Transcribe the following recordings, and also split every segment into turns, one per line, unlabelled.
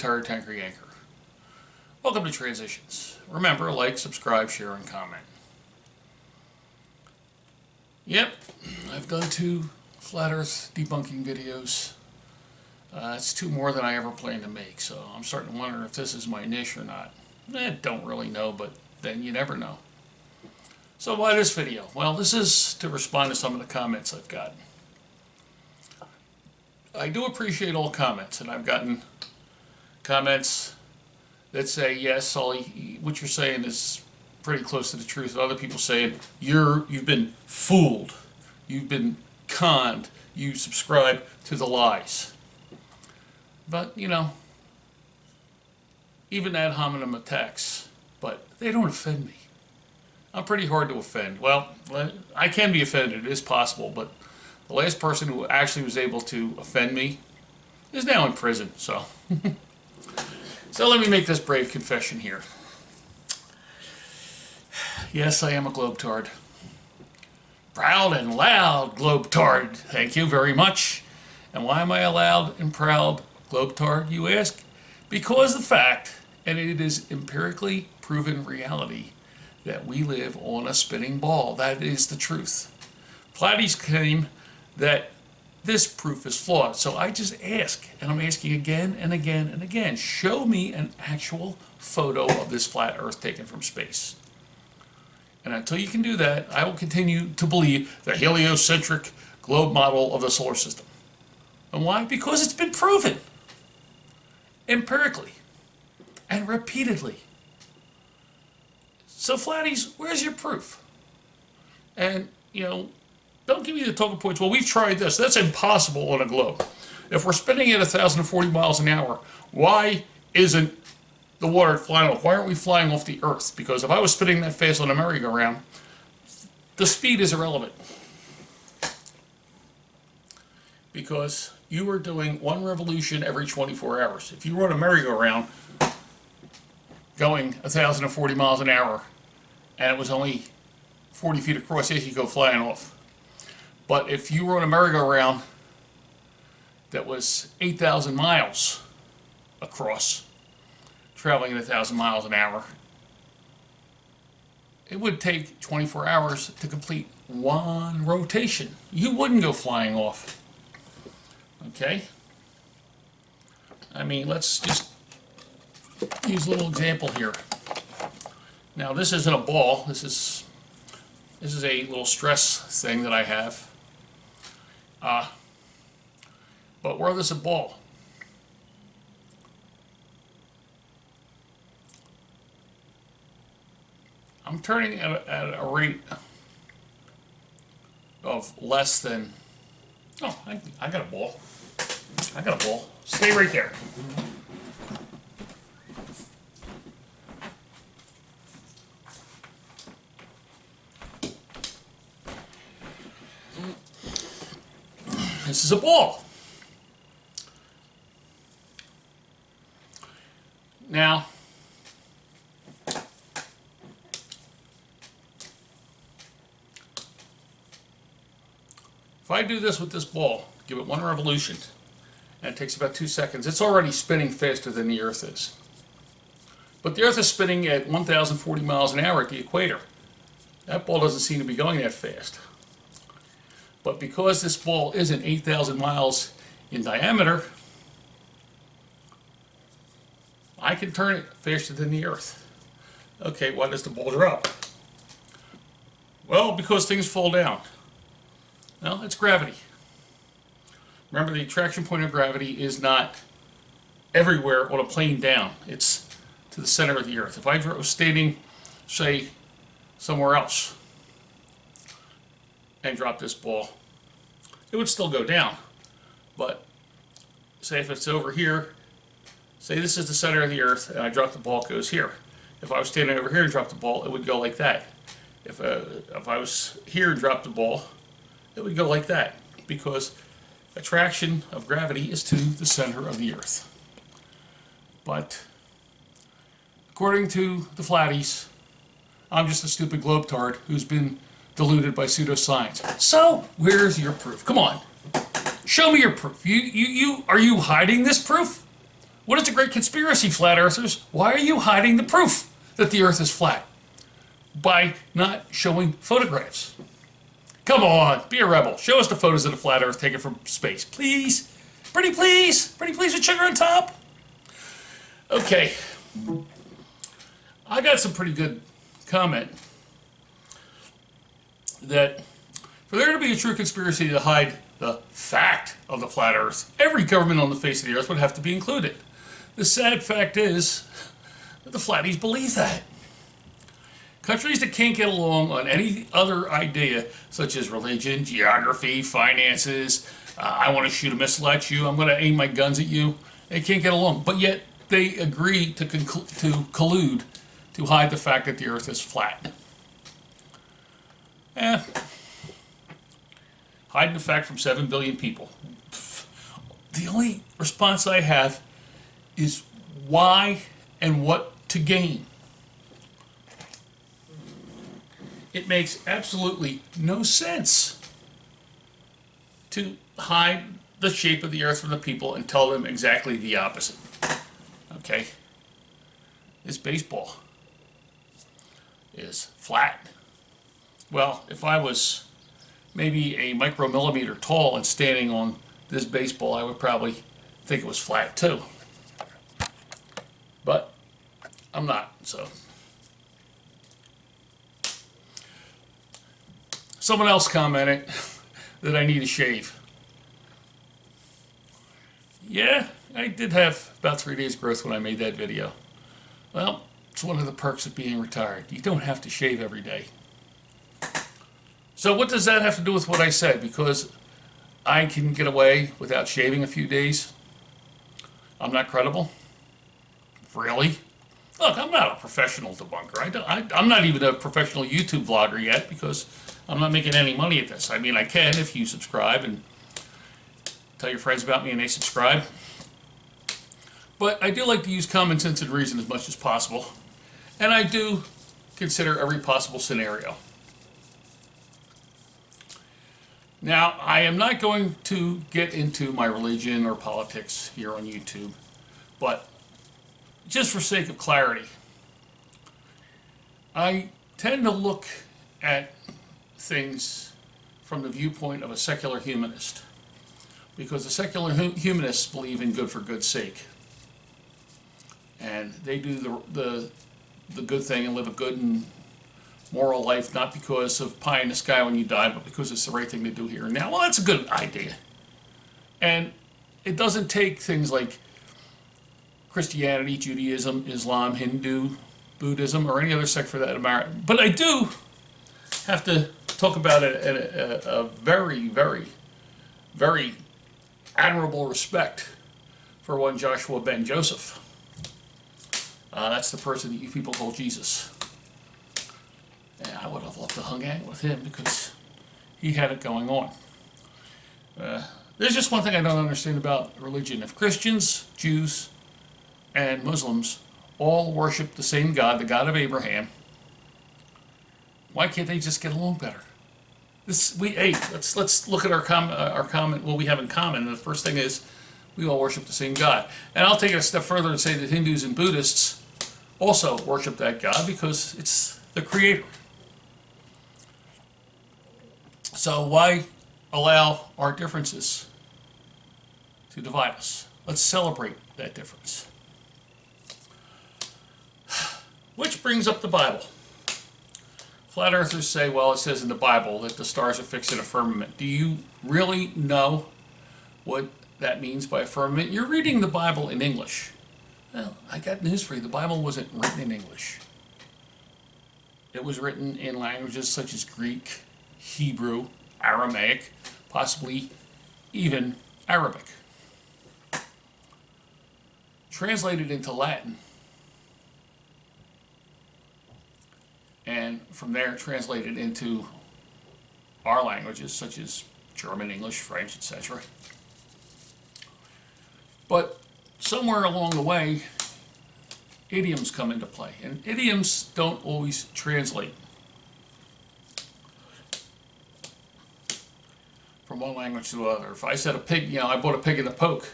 retired tanker yanker. Welcome to Transitions. Remember, like, subscribe, share, and comment. Yep, I've done 2 flat earth debunking videos. It's 2 more than I ever planned to make, so I'm starting to wonder if this is my niche or not. Don't really know, but then you never know. So why this video? Well, this is to respond to some of the comments I've gotten. I do appreciate all comments, and I've gotten comments that say, yes, Sully, what you're saying is pretty close to the truth. Other people saying, you've been fooled, you've been conned, you subscribe to the lies. But, you know, even ad hominem attacks, but they don't offend me. I'm pretty hard to offend. Well, I can be offended, it is possible, but the last person who actually was able to offend me is now in prison, so. So let me make this brave confession here. Yes, I am a globetard. Proud and loud globetard. Thank you very much. And why am I a loud and proud globetard, you ask? Because the fact, and it is empirically proven reality, that we live on a spinning ball. That is the truth. Flatties claim that this proof is flawed. So I just ask, and I'm asking again and again and again, show me an actual photo of this flat earth taken from space. And until you can do that, I will continue to believe the heliocentric globe model of the solar system. And why? Because it's been proven empirically and repeatedly. So flatties, where's your proof? And, you know, don't give me the talking points, well, we've tried this. That's impossible on a globe. If we're spinning at 1,040 miles an hour, why isn't the water flying off? Why aren't we flying off the Earth? Because if I was spinning that fast on a merry-go-round, the speed is irrelevant. Because you are doing 1 revolution every 24 hours. If you were on a merry-go-round going 1,040 miles an hour, and it was only 40 feet across, yes, you go flying off. But if you were on a merry-go-round that was 8,000 miles across, traveling at 1,000 miles an hour, it would take 24 hours to complete 1 rotation. You wouldn't go flying off. Okay? I mean, let's just use a little example here. Now, this isn't a ball. This is a little stress thing that I have. But where is a ball? I'm turning at a rate of less than, oh, I got a ball. I got a ball. Stay right there. This is a ball. Now, if I do this with this ball, give it 1 revolution, and it takes about 2 seconds, it's already spinning faster than the Earth is. But the Earth is spinning at 1,040 miles an hour at the equator. That ball doesn't seem to be going that fast. But because this ball isn't 8,000 miles in diameter, I can turn it faster than the Earth. Okay, why does the ball drop? Well, because things fall down. Well, it's gravity. Remember, the attraction point of gravity is not everywhere on a plane down. It's to the center of the Earth. If I was standing, say, somewhere else, and drop this ball, it would still go down. But say if it's over here, say this is the center of the Earth, and I drop the ball, it goes here. If I was standing over here and dropped the ball, it would go like that. If I was here and dropped the ball, it would go like that, because attraction of gravity is to the center of the Earth. But according to the flatties, I'm just a stupid globetard who's been deluded by pseudoscience. So, where's your proof? Come on. Show me your proof. Are you hiding this proof? What is the great conspiracy, flat earthers? Why are you hiding the proof that the earth is flat by not showing photographs? Come on, be a rebel. Show us the photos of the flat earth taken from space, please. Pretty please. Pretty please with sugar on top. Okay. I got some pretty good comment that for there to be a true conspiracy to hide the fact of the flat earth, every government on the face of the earth would have to be included. The sad fact is that the flatties believe that. Countries that can't get along on any other idea, such as religion, geography, finances, I want to shoot a missile at you, I'm going to aim my guns at you, they can't get along. But yet they agree to collude to hide the fact that the earth is flat. Hiding the fact from 7 billion people. The only response I have is why and what to gain. It makes absolutely no sense to hide the shape of the earth from the people and tell them exactly the opposite. Okay? This baseball is flat. Well, if I was maybe a micromillimeter tall and standing on this baseball, I would probably think it was flat too. But I'm not, so. Someone else commented that I need a shave. Yeah, I did have about 3 days growth when I made that video. Well, it's one of the perks of being retired. You don't have to shave every day. So what does that have to do with what I said? Because I can get away without shaving a few days? I'm not credible? Really? Look, I'm not a professional debunker. I'm not even a professional YouTube vlogger yet because I'm not making any money at this. I mean, I can if you subscribe and tell your friends about me and they subscribe. But I do like to use common sense and reason as much as possible. And I do consider every possible scenario. Now, I am not going to get into my religion or politics here on YouTube, but just for sake of clarity, I tend to look at things from the viewpoint of a secular humanist, because the secular humanists believe in good for good's sake, and they do the good thing and live a good and moral life, not because of pie in the sky when you die, but because it's the right thing to do here and now. Well, that's a good idea. And it doesn't take things like Christianity, Judaism, Islam, Hindu, Buddhism, or any other sect for that matter. But I do have to talk about a very, very, very admirable respect for one Joshua ben Joseph. That's the person that you people call Jesus. And I would have loved to hang out with him because he had it going on. There's just one thing I don't understand about religion. If Christians, Jews, and Muslims all worship the same God, the God of Abraham, why can't they just get along better? Let's look at our comment, what we have in common. And the first thing is we all worship the same God. And I'll take it a step further and say that Hindus and Buddhists also worship that God because it's the creator. So why allow our differences to divide us? Let's celebrate that difference. Which brings up the Bible. Flat earthers say, well, it says in the Bible that the stars are fixed in a firmament. Do you really know what that means by a firmament? You're reading the Bible in English. Well, I got news for you. The Bible wasn't written in English. It was written in languages such as Greek, Hebrew, Aramaic, possibly even Arabic. Translated into Latin. And from there translated into our languages such as German, English, French, etc. But somewhere along the way, idioms come into play. And idioms don't always translate from one language to the other. If I said a pig, I bought a pig in a poke,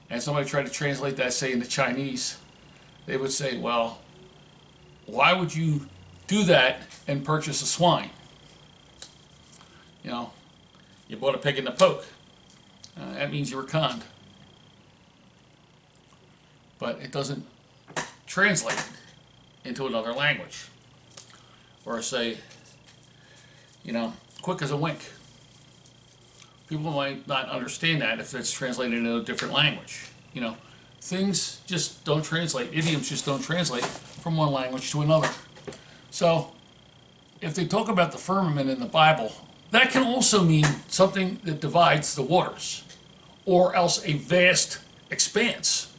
and somebody tried to translate that, say, into Chinese, they would say, well, why would you do that and purchase a swine? You know, you bought a pig in the poke. That means you were conned. But it doesn't translate into another language. Or say, you know, quick as a wink. People might not understand that if it's translated into a different language. You know, things just don't translate. Idioms just don't translate from one language to another. So, if they talk about the firmament in the Bible, that can also mean something that divides the waters, or else a vast expanse.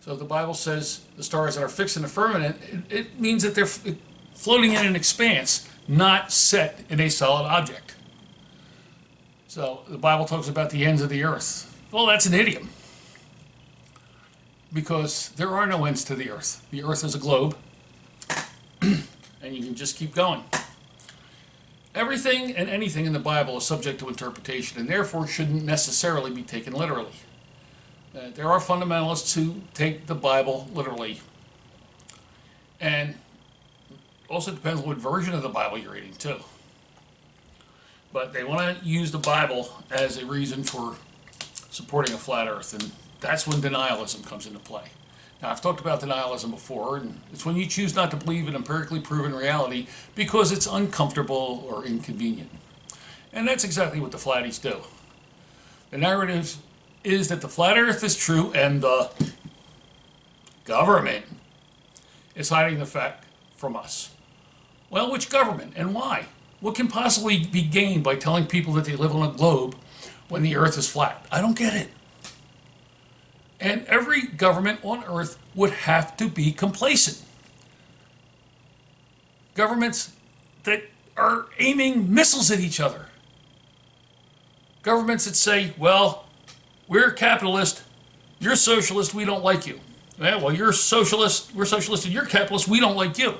So the Bible says the stars that are fixed in the firmament, it means that they're floating in an expanse, not set in a solid object. So the Bible talks about the ends of the earth. Well, that's an idiom, because there are no ends to the earth. The earth is a globe, and you can just keep going. Everything and anything in the Bible is subject to interpretation, and therefore shouldn't necessarily be taken literally. There are fundamentalists who take the Bible literally, and also depends on what version of the Bible you're reading too. But they want to use the Bible as a reason for supporting a flat earth, and that's when denialism comes into play. Now, I've talked about denialism before, and it's when you choose not to believe in empirically proven reality because it's uncomfortable or inconvenient. And that's exactly what the flatties do. The narrative is that the flat earth is true and the government is hiding the fact from us. Well, which government and why? What can possibly be gained by telling people that they live on a globe when the earth is flat? I don't get it. And every government on earth would have to be complacent. Governments that are aiming missiles at each other. Governments that say, well, we're capitalist, you're socialist, we don't like you. Well, you're socialist, we're socialist, and you're capitalist, we don't like you.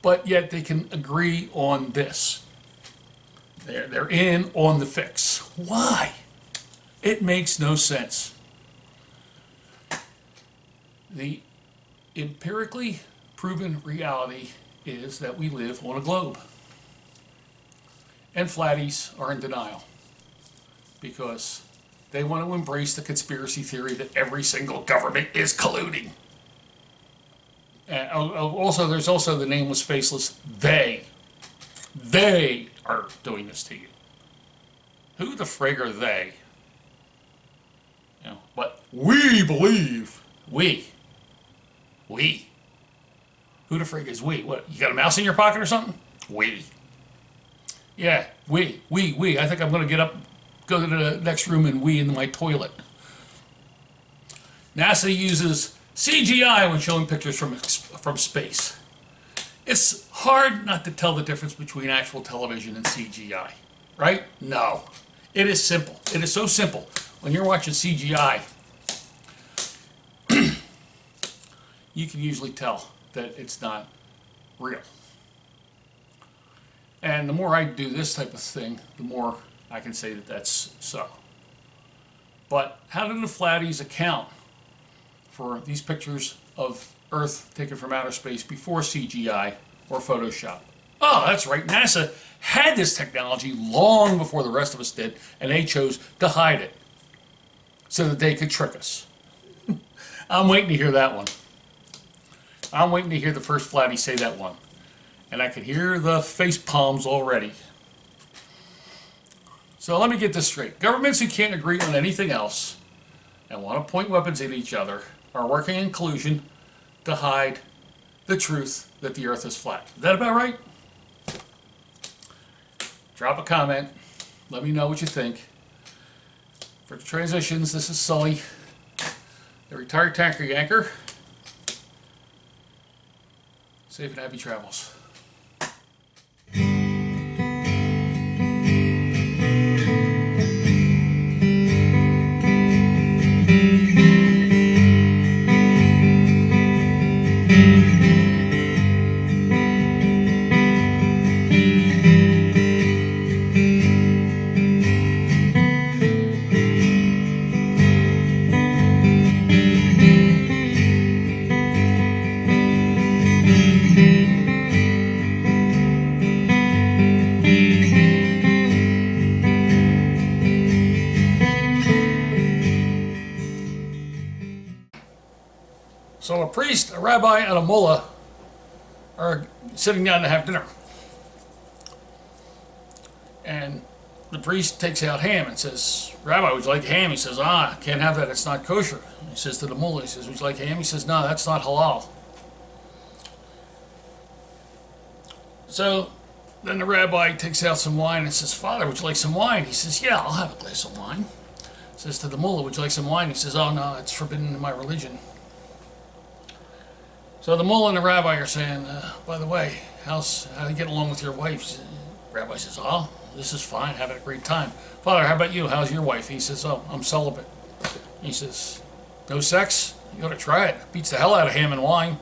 But yet they can agree on this. They're in on the fix. Why? It makes no sense. The empirically proven reality is that we live on a globe. And flatties are in denial because they want to embrace the conspiracy theory that every single government is colluding. Also, there's also the nameless, faceless they. They are doing this to you. Who the frig are they? You know, but we believe. We. Who the frig is we? What, you got a mouse in your pocket or something? We. Yeah, we. I think I'm going to get up, go to the next room and wee in my toilet. NASA uses CGI when showing pictures from space. It's hard not to tell the difference between actual television and CGI, right? No. It is simple. It is so simple. When you're watching CGI, you can usually tell that it's not real. And the more I do this type of thing, the more I can say that that's so. But how do the flatties account for these pictures of Earth taken from outer space before CGI or Photoshop? Oh, that's right. NASA had this technology long before the rest of us did, and they chose to hide it so that they could trick us. I'm waiting to hear that one. I'm waiting to hear the first flatty say that one. And I can hear the face palms already. So let me get this straight. Governments who can't agree on anything else and want to point weapons at each other are working in collusion to hide the truth that the earth is flat. Is that about right? Drop a comment. Let me know what you think. For the transitions, this is Sully, the retired tanker yanker. Safe and happy travels. So a priest, a rabbi, and a mullah are sitting down to have dinner. And the priest takes out ham and says, Rabbi, would you like ham? He says, can't have that, it's not kosher. He says to the mullah, he says, would you like ham? He says, no, that's not halal. So then the rabbi takes out some wine and says, Father, would you like some wine? He says, yeah, I'll have a glass of wine. Says to the mullah, would you like some wine? He says, oh no, it's forbidden in my religion. So the mullah and the rabbi are saying, by the way, how do you get along with your wife? Rabbi says, oh, this is fine, having a great time. Father, how about you? How's your wife? He says, oh, I'm celibate. He says, no sex? You ought to try it. Beats the hell out of ham and wine.